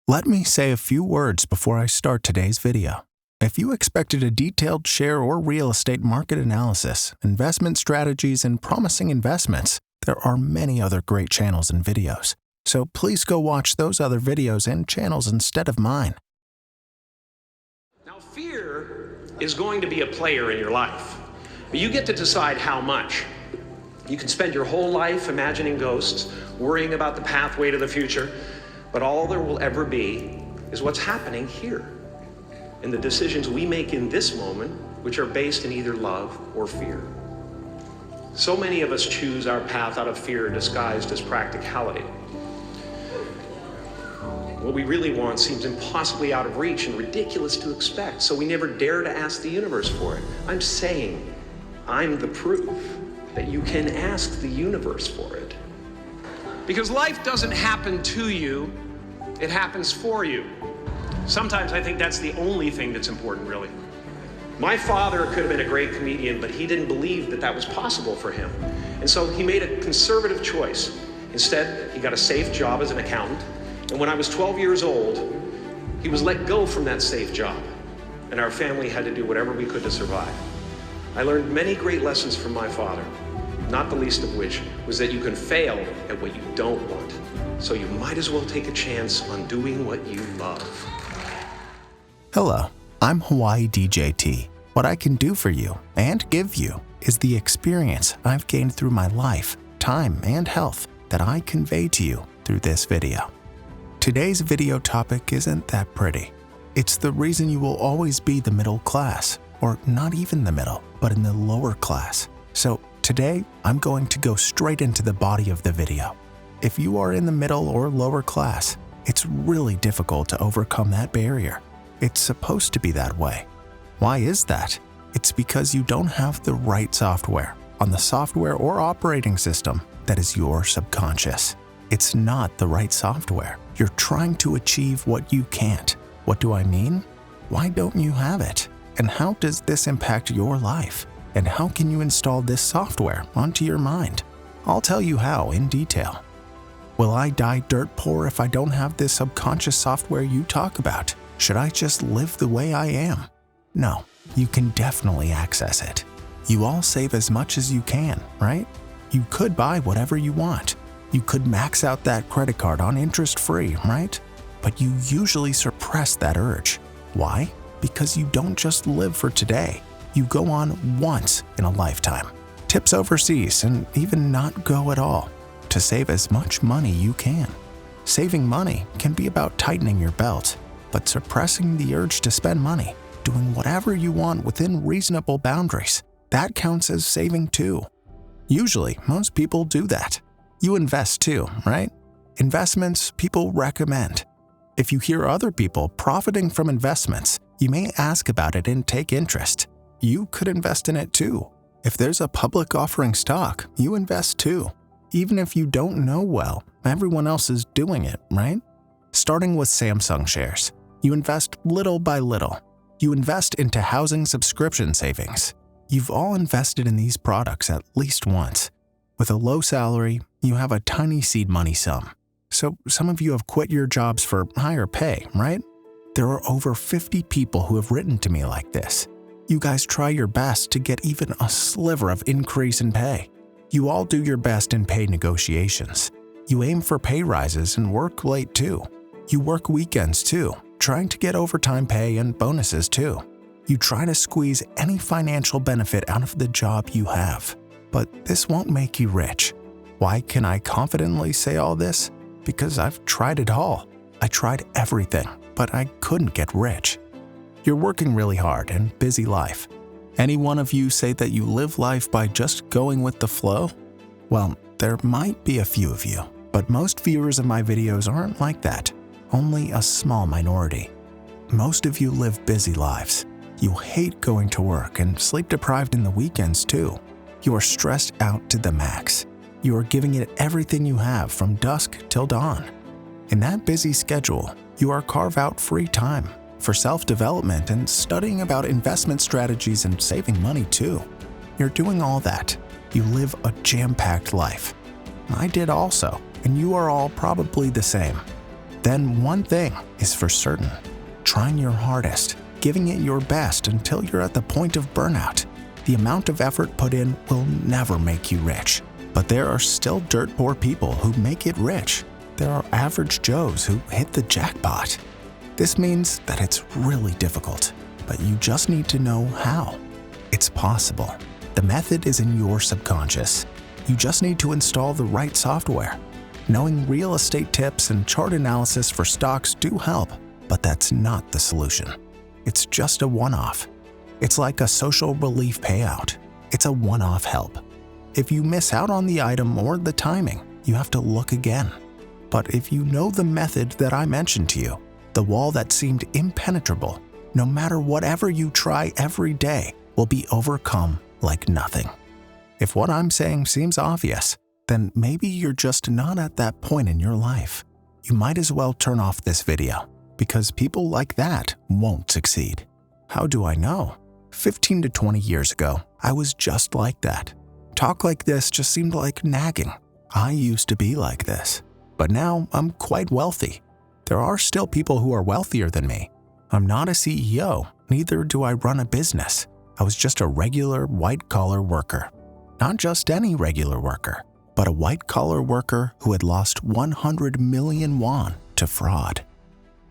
Let me say a few words before I start today's video. If you expected a detailed share or real estate market analysis, investment strategies, and promising investments, there are many other great channels and videos. So please go watch those other videos and channels instead of mine. Now, fear is going to be a player in your life, but you get to decide how much. You can spend your whole life imagining ghosts, worrying about the pathway to the future, but all there will ever be is what's happening here, and the decisions we make in this moment, which are based in either love or fear. So many of us choose our path out of fear disguised as practicality. What we really want seems impossibly out of reach and ridiculous to expect, so we never dare to ask the universe for it. I'm saying I'm the proof that you can ask the universe for it. Because life doesn't happen to you, it happens for you. Sometimes I think that's the only thing that's important, really. My father could have been a great comedian, but he didn't believe that that was possible for him. And so he made a conservative choice. Instead, he got a safe job as an accountant. And when I was 12 years old, he was let go from that safe job. And our family had to do whatever we could to survive. I learned many great lessons from my father, not the least of which was that you can fail at what you don't want. So you might as well take a chance on doing what you love. Hello, I'm HawaiiDJT. What I can do for you and give you is the experience I've gained through my life, time, and health that I convey to you through this video. Today's video topic isn't that pretty. It's the reason you will always be the middle class, or not even the middle, but in the lower class. So today, I'm going to go straight into the body of the video. If you are in the middle or lower class, it's really difficult to overcome that barrier. It's supposed to be that way. Why is that? It's because you don't have the right software on the software or operating system that is your subconscious. It's not the right software. You're trying to achieve what you can't. What do I mean? Why don't you have it? And how does this impact your life? And how can you install this software onto your mind? I'll tell you how in detail. Will I die dirt poor if I don't have this subconscious software you talk about? Should I just live the way I am? No, you can definitely access it. You all save as much as you can, right? You could buy whatever you want. You could max out that credit card on interest-free, right? But you usually suppress that urge. Why? Because you don't just live for today. You go on once in a lifetime. Tips overseas and even not go at all to save as much money you can. Saving money can be about tightening your belt, but suppressing the urge to spend money, doing whatever you want within reasonable boundaries, that counts as saving too. Usually, most people do that. You invest too, right? Investments people recommend. If you hear other people profiting from investments, you may ask about it and take interest. You could invest in it too. If there's a public offering stock, you invest too. Even if you don't know well, everyone else is doing it, right? Starting with Samsung shares, you invest little by little. You invest into housing subscription savings. You've all invested in these products at least once. With a low salary, you have a tiny seed money sum. So some of you have quit your jobs for higher pay, right? There are over 50 people who have written to me like this. You guys try your best to get even a sliver of increase in pay. You all do your best in pay negotiations. You aim for pay rises and work late too. You work weekends too, trying to get overtime pay and bonuses too. You try to squeeze any financial benefit out of the job you have. But this won't make you rich. Why can I confidently say all this? Because I've tried it all. I tried everything, but I couldn't get rich. You're working really hard and busy life. Any one of you say that you live life by just going with the flow? Well, there might be a few of you, but most viewers of my videos aren't like that. Only a small minority. Most of you live busy lives. You hate going to work and sleep deprived in the weekends too. You are stressed out to the max. You are giving it everything you have from dusk till dawn. In that busy schedule, you are carve out free time for self-development and studying about investment strategies and saving money too. You're doing all that. You live a jam-packed life. I did also, and you are all probably the same. then one thing is for certain: trying your hardest, giving it your best until you're at the point of burnout. The amount of effort put in will never make you rich. But there are still dirt poor people who make it rich. There are average Joes who hit the jackpot. This means that it's really difficult, but you just need to know how. It's possible. The method is in your subconscious. You just need to install the right software. Knowing real estate tips and chart analysis for stocks do help, but that's not the solution. It's just a one-off. It's like a social relief payout. It's a one-off help. If you miss out on the item or the timing, you have to look again. But if you know the method that I mentioned to you, the wall that seemed impenetrable, no matter whatever you try every day, will be overcome like nothing. If what I'm saying seems obvious, then maybe you're just not at that point in your life. You might as well turn off this video, because people like that won't succeed. How do I know? 15 to 20 years ago, I was just like that. Talk like this just seemed like nagging. I used to be like this, but now I'm quite wealthy. There are still people who are wealthier than me. I'm not a CEO, neither do I run a business. I was just a regular white-collar worker. Not just any regular worker, but a white-collar worker who had lost 100 million won to fraud.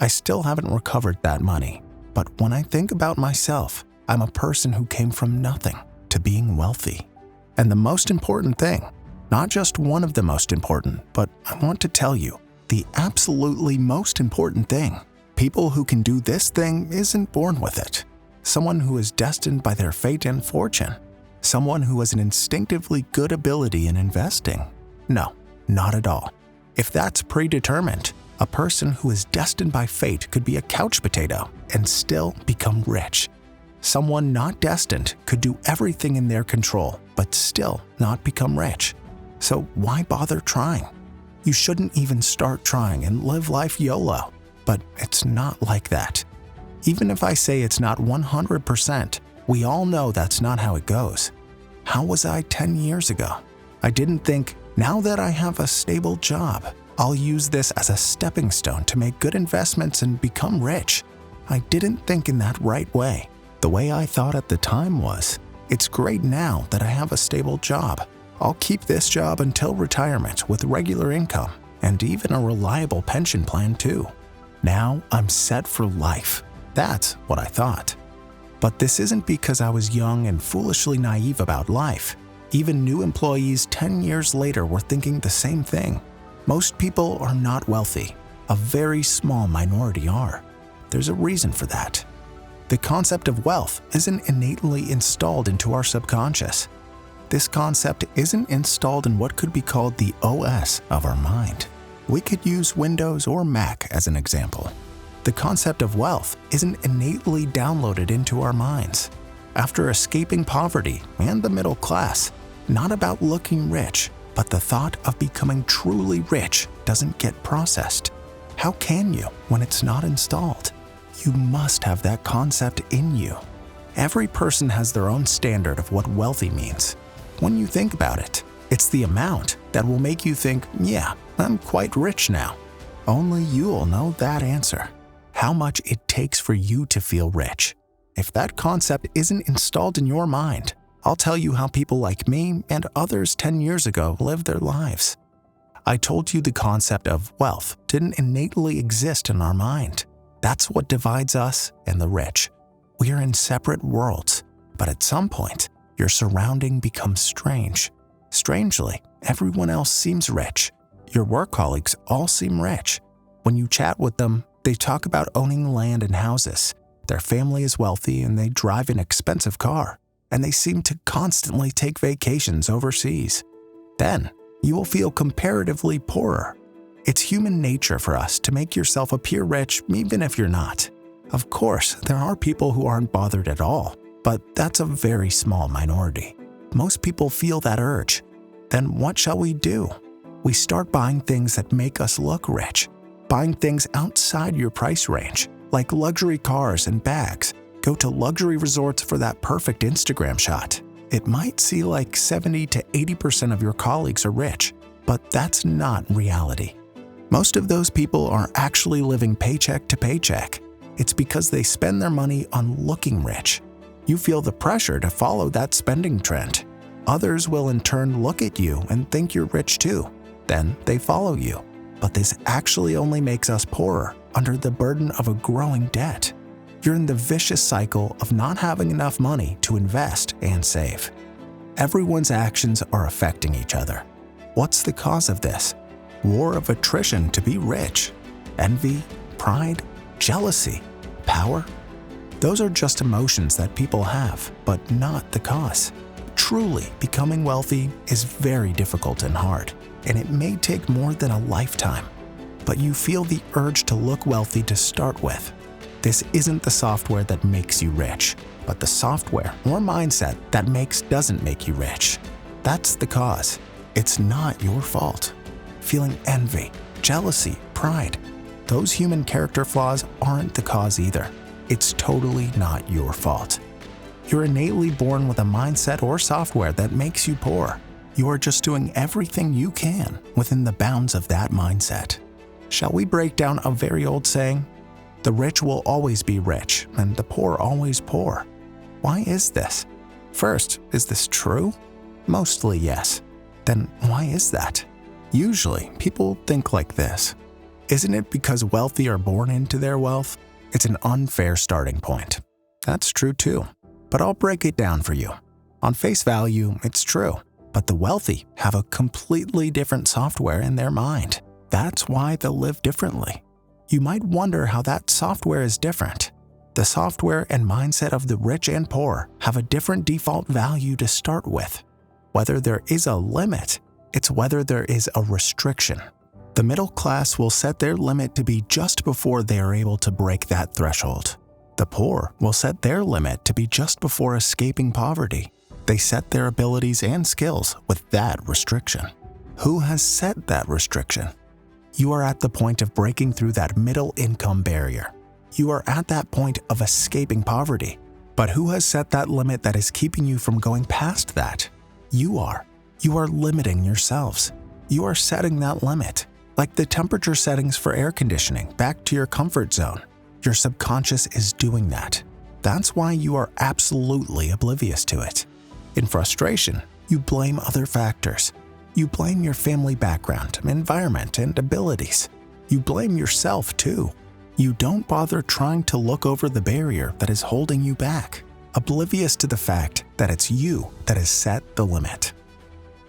I still haven't recovered that money, but when I think about myself, I'm a person who came from nothing to being wealthy. And the most important thing, not just one of the most important, but I want to tell you, the absolutely most important thing, people who can do this thing isn't born with it. Someone who is destined by their fate and fortune. Someone who has an instinctively good ability in investing. No, not at all. If that's predetermined, a person who is destined by fate could be a couch potato and still become rich. Someone not destined could do everything in their control, but still not become rich. So why bother trying? You shouldn't even start trying and live life YOLO. But it's not like that. Even if I say it's not 100%, we all know that's not how it goes. How was I 10 years ago? I didn't think, now that I have a stable job, I'll use this as a stepping stone to make good investments and become rich. I didn't think in that right way. The way I thought at the time was, it's great now that I have a stable job. I'll keep this job until retirement with regular income and even a reliable pension plan too. Now I'm set for life. That's what I thought. But this isn't because I was young and foolishly naive about life. Even new employees 10 years later were thinking the same thing. Most people are not wealthy. A very small minority are. There's a reason for that. The concept of wealth isn't innately installed into our subconscious. This concept isn't installed in what could be called the OS of our mind. We could use Windows or Mac as an example. The concept of wealth isn't innately downloaded into our minds. After escaping poverty and the middle class, not about looking rich, but the thought of becoming truly rich doesn't get processed. How can you when it's not installed? You must have that concept in you. Every person has their own standard of what wealthy means. When you think about it, it's the amount that will make you think, yeah, I'm quite rich now. Only you'll know that answer. How much it takes for you to feel rich. If that concept isn't installed in your mind, I'll tell you how people like me and others 10 years ago lived their lives. I told you the concept of wealth didn't innately exist in our mind. That's what divides us and the rich. We are in separate worlds, but at some point, your surrounding becomes strange. Strangely, everyone else seems rich. Your work colleagues all seem rich. When you chat with them, they talk about owning land and houses. Their family is wealthy and they drive an expensive car, and they seem to constantly take vacations overseas. Then, you will feel comparatively poorer. It's human nature for us to make yourself appear rich even if you're not. Of course, there are people who aren't bothered at all, but that's a very small minority. Most people feel that urge. Then what shall we do? We start buying things that make us look rich, buying things outside your price range, like luxury cars and bags. Go to luxury resorts for that perfect Instagram shot. It might seem like 70 to 80% of your colleagues are rich, but that's not reality. Most of those people are actually living paycheck to paycheck. It's because they spend their money on looking rich. You feel the pressure to follow that spending trend. Others will in turn look at you and think you're rich too. Then they follow you. But this actually only makes us poorer under the burden of a growing debt. You're in the vicious cycle of not having enough money to invest and save. Everyone's actions are affecting each other. What's the cause of this? War of attrition to be rich? Envy? Pride? Jealousy? Power? Those are just emotions that people have, but not the cause. Truly becoming wealthy is very difficult and hard, and it may take more than a lifetime. But you feel the urge to look wealthy to start with. This isn't the software that makes you rich, but the software or mindset that doesn't make you rich. That's the cause. It's not your fault. Feeling envy, jealousy, pride, those human character flaws aren't the cause either. It's totally not your fault. You're innately born with a mindset or software that makes you poor. You are just doing everything you can within the bounds of that mindset. Shall we break down a very old saying? The rich will always be rich, and the poor always poor. Why is this? First, is this true? Mostly yes. Then why is that? Usually, people think like this. Isn't it because wealthy are born into their wealth? It's an unfair starting point. That's true too, but I'll break it down for you. On face value, it's true, but the wealthy have a completely different software in their mind. That's why they'll live differently. You might wonder how that software is different. The software and mindset of the rich and poor have a different default value to start with. Whether there is a limit, it's whether there is a restriction. The middle class will set their limit to be just before they are able to break that threshold. The poor will set their limit to be just before escaping poverty. They set their abilities and skills with that restriction. Who has set that restriction? You are at the point of breaking through that middle income barrier. You are at that point of escaping poverty. But who has set that limit that is keeping you from going past that? You are. You are limiting yourselves. You are setting that limit. Like the temperature settings for air conditioning back to your comfort zone. Your subconscious is doing that. That's why you are absolutely oblivious to it. In frustration, you blame other factors. You blame your family background, environment, and abilities. You blame yourself too. You don't bother trying to look over the barrier that is holding you back, oblivious to the fact that it's you that has set the limit.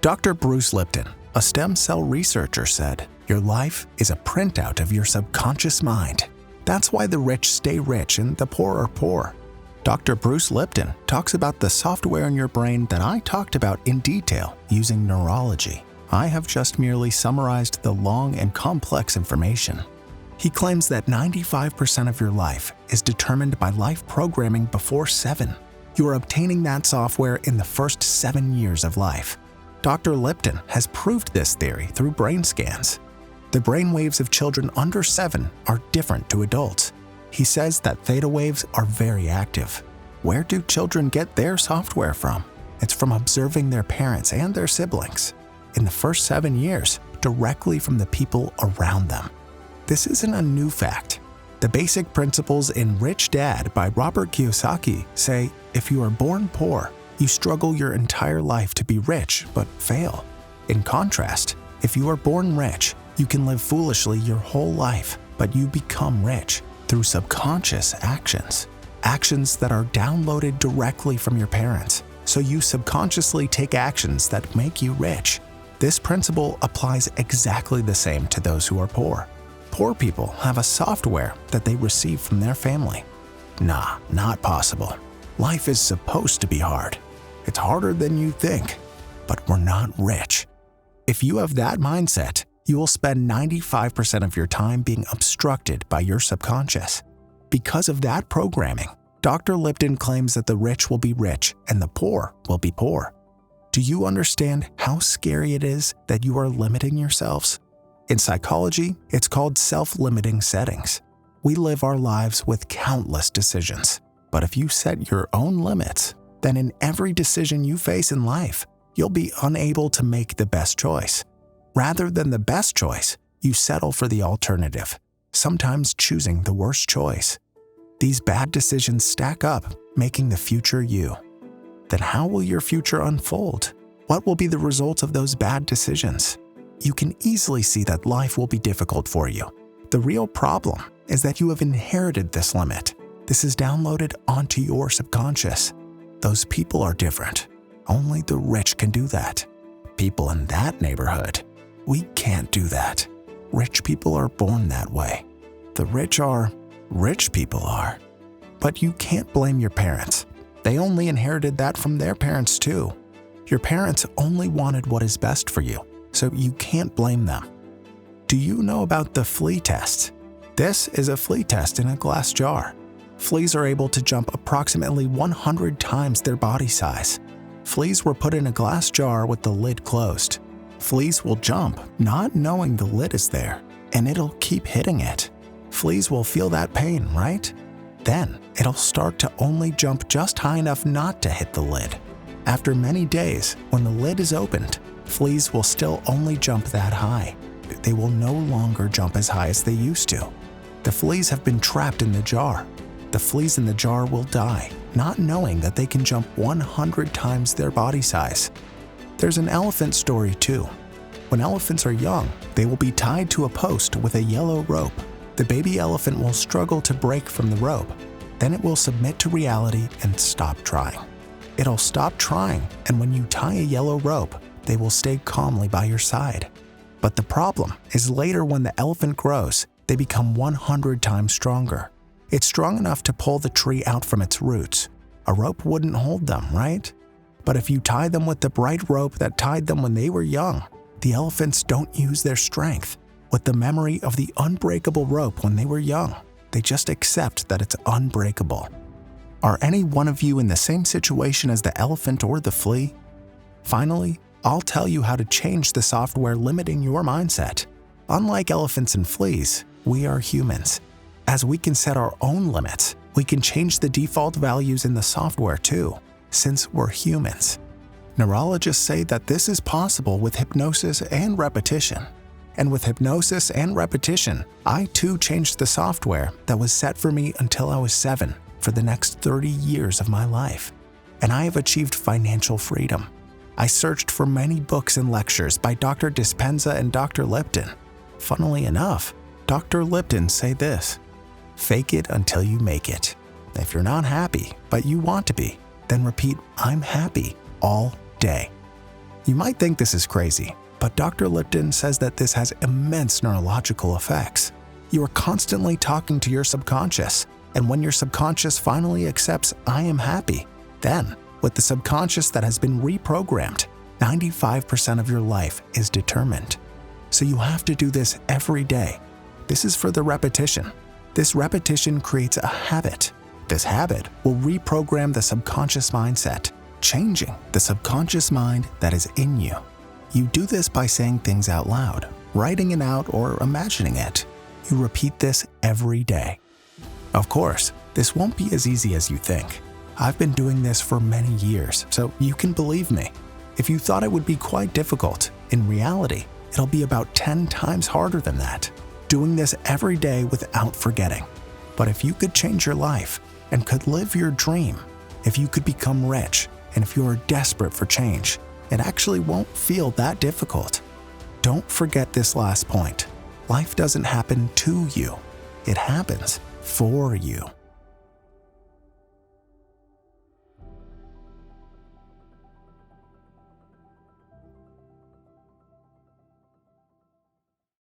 Dr. Bruce Lipton, a stem cell researcher, said, "Your life is a printout of your subconscious mind. That's why the rich stay rich and the poor are poor." Dr. Bruce Lipton talks about the software in your brain that I talked about in detail using neurology. I have just merely summarized the long and complex information. He claims that 95% of your life is determined by life programming before 7. You are obtaining that software in the first 7 years of life. Dr. Lipton has proved this theory through brain scans. The brain waves of children under 7 are different to adults. He says that theta waves are very active. Where do children get their software from? It's from observing their parents and their siblings. In the first 7 years, directly from the people around them. This isn't a new fact. The basic principles in Rich Dad by Robert Kiyosaki say, if you are born poor, you struggle your entire life to be rich but fail. In contrast, if you are born rich, you can live foolishly your whole life, but you become rich through subconscious actions. Actions that are downloaded directly from your parents. So you subconsciously take actions that make you rich. This principle applies exactly the same to those who are poor. Poor people have a software that they receive from their family. Nah, not possible. Life is supposed to be hard. It's harder than you think, but we're not rich. If you have that mindset, you will spend 95% of your time being obstructed by your subconscious. Because of that programming, Dr. Lipton claims that the rich will be rich and the poor will be poor. Do you understand how scary it is that you are limiting yourselves? In psychology, it's called self-limiting settings. We live our lives with countless decisions. But if you set your own limits, then in every decision you face in life, you'll be unable to make the best choice. Rather than the best choice, You settle for the alternative, sometimes choosing the worst choice. These bad decisions stack up, making the future you. Then how will your future unfold? What will be the results of those bad decisions? You can easily see that life will be difficult for you. The real problem is that you have inherited this limit. This is downloaded onto your subconscious. Those people are different. Only the rich can do that. People in that neighborhood, we can't do that. Rich people are born that way. The rich people are. But you can't blame your parents. They only inherited that from their parents too. Your parents only wanted what is best for you, so you can't blame them. Do you know about the flea test? This is a flea test in a glass jar. Fleas are able to jump approximately 100 times their body size. Fleas were put in a glass jar with the lid closed. Fleas will jump, not knowing the lid is there, and it'll keep hitting it. Fleas will feel that pain, right? Then, it'll start to only jump just high enough not to hit the lid. After many days, when the lid is opened, fleas will still only jump that high. They will no longer jump as high as they used to. The fleas have been trapped in the jar. The fleas in the jar will die, not knowing that they can jump 100 times their body size. There's an elephant story too. When elephants are young, they will be tied to a post with a yellow rope. The baby elephant will struggle to break from the rope. Then it will submit to reality and stop trying. It'll stop trying, and when you tie a yellow rope, they will stay calmly by your side. But the problem is later when the elephant grows, they become 100 times stronger. It's strong enough to pull the tree out from its roots. A rope wouldn't hold them, right? But if you tie them with the bright rope that tied them when they were young, the elephants don't use their strength. With the memory of the unbreakable rope when they were young, they just accept that it's unbreakable. Are any one of you in the same situation as the elephant or the flea? Finally, I'll tell you how to change the software limiting your mindset. Unlike elephants and fleas, we are humans. As we can set our own limits, we can change the default values in the software too, since we're humans. Neurologists say that this is possible with hypnosis and repetition. And with hypnosis and repetition, I too changed the software that was set for me until I was 7 for the next 30 years of my life. And I have achieved financial freedom. I searched for many books and lectures by Dr. Dispenza and Dr. Lipton. Funnily enough, Dr. Lipton say this: fake it until you make it. If you're not happy, but you want to be, then repeat, I'm happy, all day. You might think this is crazy, but Dr. Lipton says that this has immense neurological effects. You are constantly talking to your subconscious, and when your subconscious finally accepts, I am happy, then, with the subconscious that has been reprogrammed, 95% of your life is determined. So you have to do this every day. This is for the repetition. This repetition creates a habit. This habit will reprogram the subconscious mindset, changing the subconscious mind that is in you. You do this by saying things out loud, writing it out, or imagining it. You repeat this every day. Of course, this won't be as easy as you think. I've been doing this for many years, so you can believe me. If you thought it would be quite difficult, in reality, it'll be about 10 times harder than that. Doing this every day without forgetting. But if you could change your life and could live your dream, if you could become rich, and if you are desperate for change, it actually won't feel that difficult. Don't forget this last point. Life doesn't happen to you. It happens for you.